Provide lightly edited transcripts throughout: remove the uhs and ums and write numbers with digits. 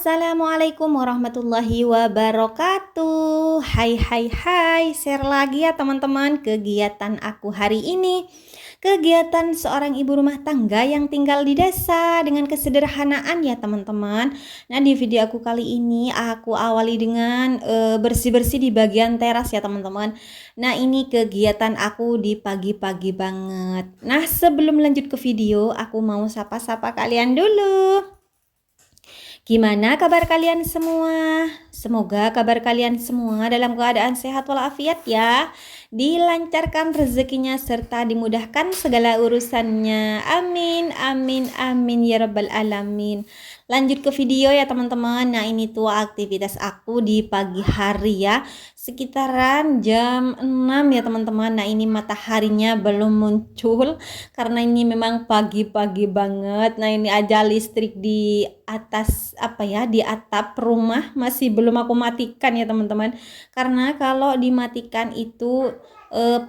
Assalamualaikum warahmatullahi wabarakatuh. Hai, share lagi ya teman-teman kegiatan aku hari ini. Kegiatan seorang ibu rumah tangga yang tinggal di desa dengan kesederhanaan ya teman-teman. Nah, di video aku kali ini aku awali dengan bersih-bersih di bagian teras ya teman-teman. Nah, ini kegiatan aku di pagi-pagi banget. Nah, sebelum lanjut ke video, aku mau sapa-sapa kalian dulu. Gimana kabar kalian semua? Semoga kabar kalian semua dalam keadaan sehat walafiat ya. Dilancarkan rezekinya serta dimudahkan segala urusannya. Amin, amin, amin ya rabbal alamin. Lanjut ke video ya teman-teman. Nah, ini tuh aktivitas aku di pagi hari ya. Sekitaran jam 6 ya teman-teman. Nah, ini mataharinya belum muncul karena ini memang pagi-pagi banget. Nah, ini aja listrik di atas di atap rumah masih belum aku matikan ya teman-teman, karena kalau dimatikan itu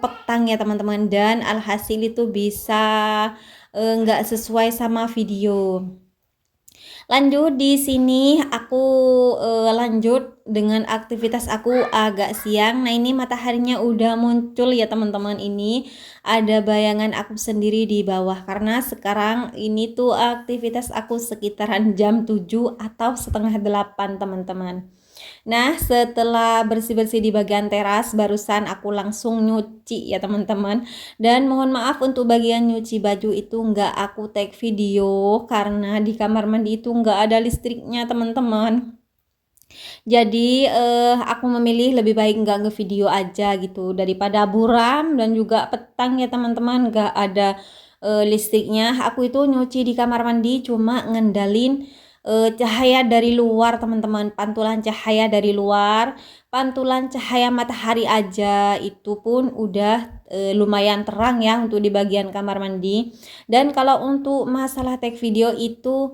petang ya teman-teman, dan alhasil itu bisa nggak sesuai sama video. Lanjut di sini aku lanjut dengan aktivitas aku agak siang. Nah, ini mataharinya udah muncul ya teman-teman. Ini ada bayangan aku sendiri di bawah karena sekarang ini tuh aktivitas aku sekitaran jam 7 atau setengah 8 teman-teman. Nah, setelah bersih-bersih di bagian teras, barusan aku langsung nyuci ya teman-teman. Dan mohon maaf untuk bagian nyuci baju itu nggak aku take video karena di kamar mandi itu nggak ada listriknya teman-teman. Jadi aku memilih lebih baik nggak ngevideo aja gitu daripada buram dan juga petang ya teman-teman, nggak ada listriknya. Aku itu nyuci di kamar mandi cuma ngendalin cahaya dari luar teman-teman, pantulan cahaya dari luar, pantulan cahaya matahari aja itu pun udah lumayan terang ya untuk di bagian kamar mandi. Dan kalau untuk masalah take video itu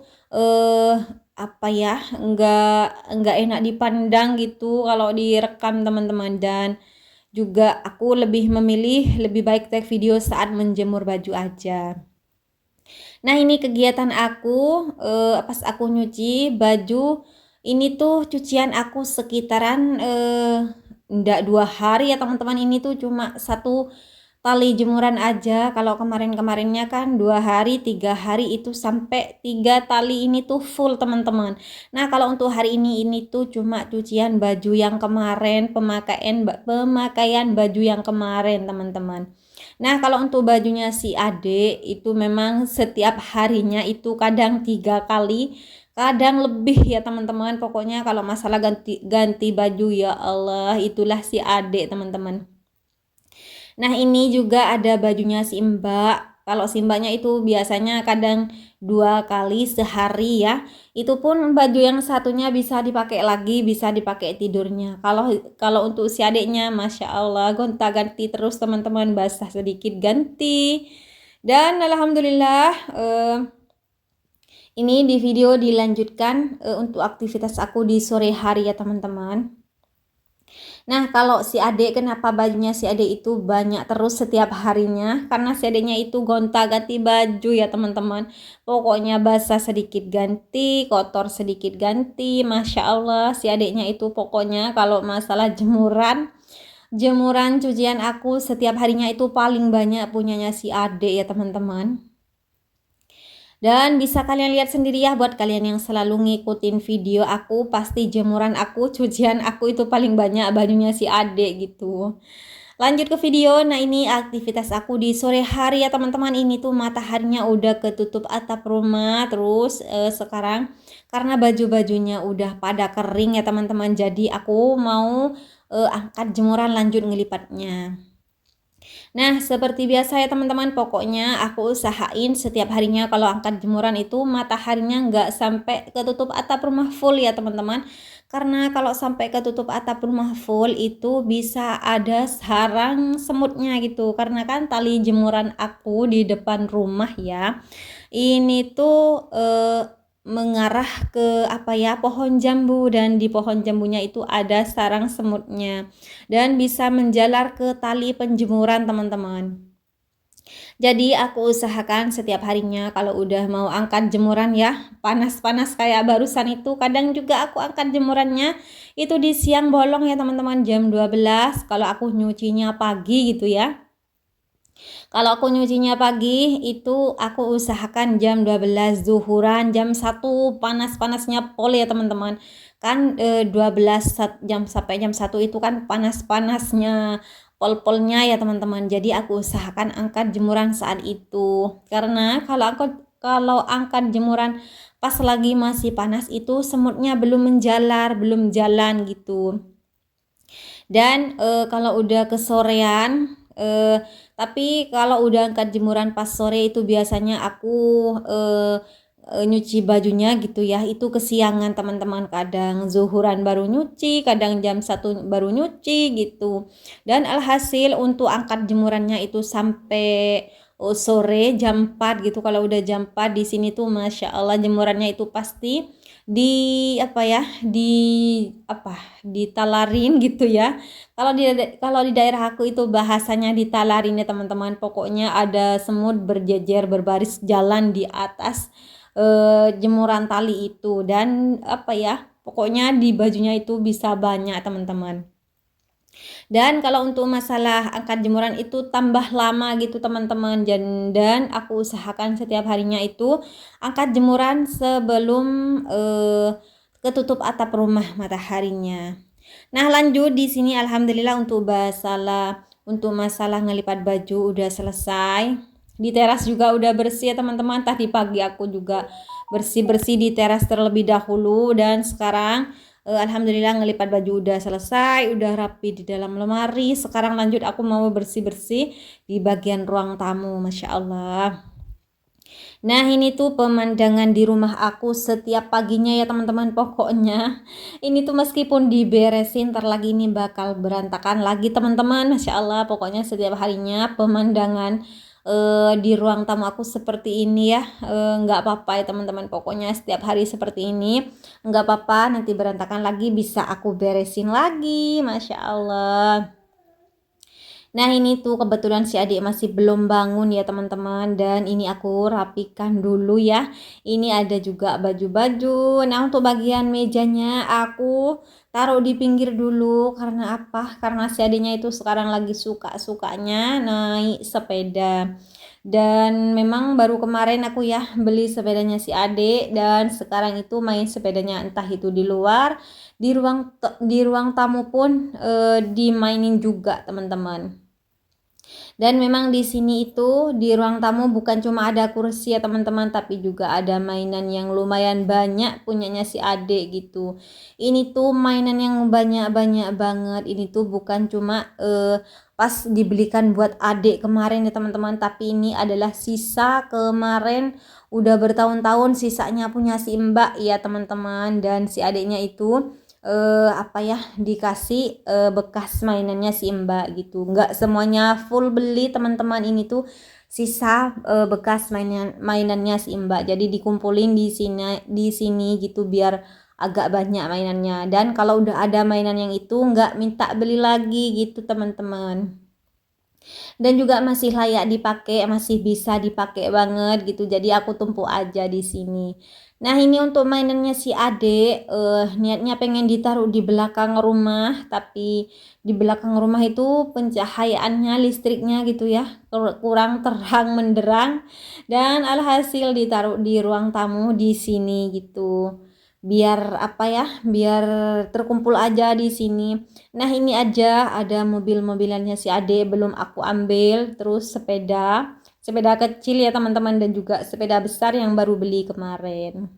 nggak enak dipandang gitu kalau direkam teman-teman, dan juga aku lebih memilih lebih baik take video saat menjemur baju aja. Nah, ini kegiatan aku pas aku nyuci baju. Ini tuh cucian aku sekitaran enggak 2 hari ya teman-teman. Ini tuh cuma satu tali jemuran aja. Kalau kemarin-kemarinnya kan 2 hari, 3 hari itu sampai 3 tali ini tuh full teman-teman. Nah, kalau untuk hari ini tuh cuma cucian baju yang kemarin, pemakaian baju yang kemarin teman-teman. Nah, kalau untuk bajunya si Ade itu memang setiap harinya itu kadang 3 kali, kadang lebih ya teman-teman. Pokoknya kalau masalah ganti baju ya Allah, itulah si Ade teman-teman. Nah, ini juga ada bajunya si Mbak. Kalau si Mbaknya itu biasanya kadang 2 kali sehari ya. Itu pun baju yang satunya bisa dipakai lagi, bisa dipakai tidurnya. Kalau untuk si adiknya, Masya Allah, gonta-ganti terus teman-teman, basah sedikit ganti. Dan alhamdulillah ini di video dilanjutkan untuk aktivitas aku di sore hari ya teman-teman. Nah, kalau si adik, kenapa bajunya si adik itu banyak terus setiap harinya? Karena si adiknya itu gonta-ganti baju ya teman-teman. Pokoknya basah sedikit ganti, kotor sedikit ganti. Masya Allah, si adiknya itu pokoknya kalau masalah jemuran cucian aku setiap harinya itu paling banyak punyanya si adik ya teman-teman. Dan bisa kalian lihat sendiri ya, buat kalian yang selalu ngikutin video aku, pasti jemuran aku, cucian aku itu paling banyak bajunya si Ade gitu. Lanjut ke video. Nah, ini aktivitas aku di sore hari ya teman-teman. Ini tuh mataharinya udah ketutup atap rumah. Terus sekarang karena baju-bajunya udah pada kering ya teman-teman, jadi aku mau angkat jemuran lanjut ngelipatnya. Nah, seperti biasa ya teman-teman, pokoknya aku usahain setiap harinya kalau angkat jemuran itu mataharinya nggak sampai ketutup atap rumah full ya teman-teman. Karena kalau sampai ketutup atap rumah full itu bisa ada sarang semutnya gitu. Karena kan tali jemuran aku di depan rumah ya, ini tuh mengarah ke pohon jambu, dan di pohon jambunya itu ada sarang semutnya dan bisa menjalar ke tali penjemuran teman-teman. Jadi aku usahakan setiap harinya kalau udah mau angkat jemuran ya, panas-panas kayak barusan itu, kadang juga aku angkat jemurannya itu di siang bolong ya teman-teman, jam 12 kalau aku nyucinya pagi gitu ya. Kalau aku nyucinya pagi itu aku usahakan jam 12 zuhuran, jam 1 panas-panasnya pol ya teman-teman. Kan 12 jam sampai jam 1 itu kan panas-panasnya pol-polnya ya teman-teman. Jadi aku usahakan angkat jemuran saat itu. Karena kalau angkat jemuran pas lagi masih panas itu semutnya belum menjalar, belum jalan gitu. Dan kalau udah kesorean, tapi kalau udah angkat jemuran pas sore itu biasanya aku nyuci bajunya gitu ya, itu kesiangan teman-teman, kadang zuhuran baru nyuci, kadang jam 1 baru nyuci gitu. Dan alhasil untuk angkat jemurannya itu sampai sore jam 4 gitu. Kalau udah jam 4 di sini tuh Masya Allah jemurannya itu pasti ditalarin gitu ya. Kalau di daerah aku itu bahasanya ditalarin ya teman-teman. Pokoknya ada semut berjejer berbaris jalan di atas jemuran tali itu, dan pokoknya di bajunya itu bisa banyak teman-teman. Dan kalau untuk masalah angkat jemuran itu tambah lama gitu teman-teman, dan aku usahakan setiap harinya itu angkat jemuran sebelum ketutup atap rumah mataharinya. Nah lanjut di sini alhamdulillah untuk masalah ngelipat baju udah selesai. Di teras juga udah bersih ya teman-teman. Tadi pagi aku juga bersih-bersih di teras terlebih dahulu, dan sekarang alhamdulillah ngelipat baju udah selesai, udah rapi di dalam lemari. Sekarang lanjut aku mau bersih-bersih di bagian ruang tamu. Masya Allah. Nah ini tuh pemandangan di rumah aku setiap paginya ya teman-teman. Pokoknya ini tuh meskipun diberesin ntar lagi ini bakal berantakan lagi teman-teman. Masya Allah, pokoknya setiap harinya pemandangan di ruang tamu aku seperti ini ya. Nggak apa-apa ya teman-teman, pokoknya setiap hari seperti ini nggak apa-apa, nanti berantakan lagi bisa aku beresin lagi. Masya Allah. Nah ini tuh kebetulan si adik masih belum bangun ya teman-teman, dan ini aku rapikan dulu ya. Ini ada juga baju-baju. Nah untuk bagian mejanya aku taruh di pinggir dulu. Karena apa? Karena si adiknya itu sekarang lagi suka-sukanya naik sepeda. Dan memang baru kemarin aku ya beli sepedanya si adik, dan sekarang itu main sepedanya entah itu di luar, di ruang tamu pun dimainin juga teman-teman. Dan memang di sini itu di ruang tamu bukan cuma ada kursi ya teman-teman, tapi juga ada mainan yang lumayan banyak punyanya si Ade gitu. Ini tuh mainan yang banyak-banyak banget. Ini tuh bukan cuma pas dibelikan buat adik kemarin ya teman-teman, tapi ini adalah sisa kemarin, udah bertahun-tahun sisanya punya si Mbak ya teman-teman. Dan si adiknya itu dikasih bekas mainannya si Mbak gitu. Nggak semuanya full beli teman-teman, ini tuh sisa bekas mainannya si Mbak. Jadi dikumpulin di sini gitu biar agak banyak mainannya. Dan kalau udah ada mainan yang itu nggak minta beli lagi gitu teman-teman. Dan juga masih layak dipakai, masih bisa dipakai banget gitu. Jadi aku tumpuk aja di sini. Nah ini untuk mainannya si Ade, niatnya pengen ditaruh di belakang rumah, tapi di belakang rumah itu pencahayaannya listriknya gitu ya kurang terang menderang, dan alhasil ditaruh di ruang tamu di sini gitu. Biar terkumpul aja di sini. Nah ini aja ada mobil-mobilannya si Ade belum aku ambil, terus sepeda kecil ya teman-teman, dan juga sepeda besar yang baru beli kemarin.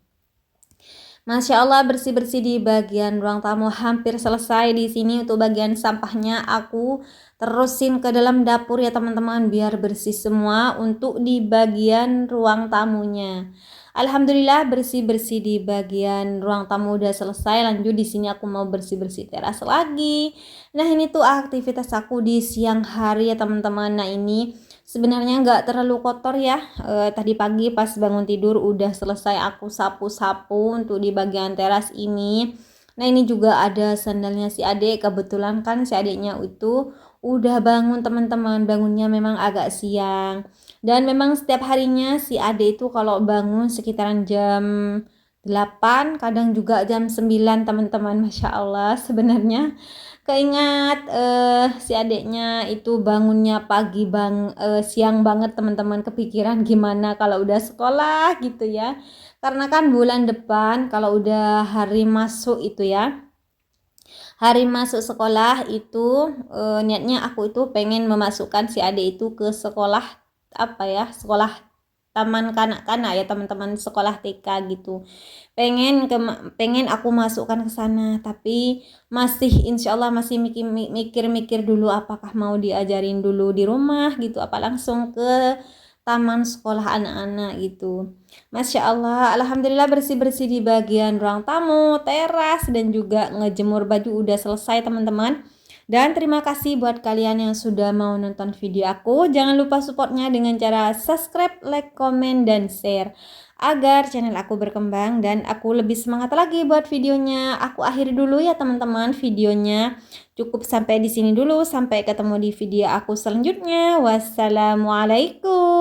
Masya Allah, bersih-bersih di bagian ruang tamu hampir selesai. Di sini untuk bagian sampahnya aku terusin ke dalam dapur ya teman-teman, biar bersih semua untuk di bagian ruang tamunya. Alhamdulillah bersih-bersih di bagian ruang tamu udah selesai. Lanjut di sini aku mau bersih-bersih teras lagi. Nah ini tuh aktivitas aku di siang hari ya teman-teman. Nah ini sebenarnya nggak terlalu kotor ya. Tadi pagi pas bangun tidur udah selesai aku sapu-sapu untuk di bagian teras ini. Nah ini juga ada sandalnya si adik. Kebetulan kan si adiknya itu udah bangun teman-teman. Bangunnya memang agak siang. Dan memang setiap harinya si Ade itu kalau bangun sekitaran jam 8, kadang juga jam 9 teman-teman. Masya Allah, sebenarnya keingat si adeknya itu bangunnya pagi siang banget teman-teman, kepikiran gimana kalau udah sekolah gitu ya. Karena kan bulan depan kalau udah hari masuk itu ya, hari masuk sekolah itu niatnya aku itu pengen memasukkan si adik itu ke sekolah apa ya, sekolah taman kanak-kanak ya teman-teman, sekolah TK gitu. Pengen aku masukkan ke sana, tapi masih insya Allah masih mikir-mikir dulu apakah mau diajarin dulu di rumah gitu, apa langsung ke taman sekolah anak-anak gitu. Masya Allah, Alhamdulillah bersih-bersih di bagian ruang tamu, teras, dan juga ngejemur baju udah selesai teman-teman. Dan terima kasih buat kalian yang sudah mau nonton video aku. Jangan lupa supportnya dengan cara subscribe, like, komen, dan share, agar channel aku berkembang dan aku lebih semangat lagi buat videonya. Aku akhiri dulu ya teman-teman videonya. Cukup sampai di sini dulu. Sampai ketemu di video aku selanjutnya. Wassalamualaikum.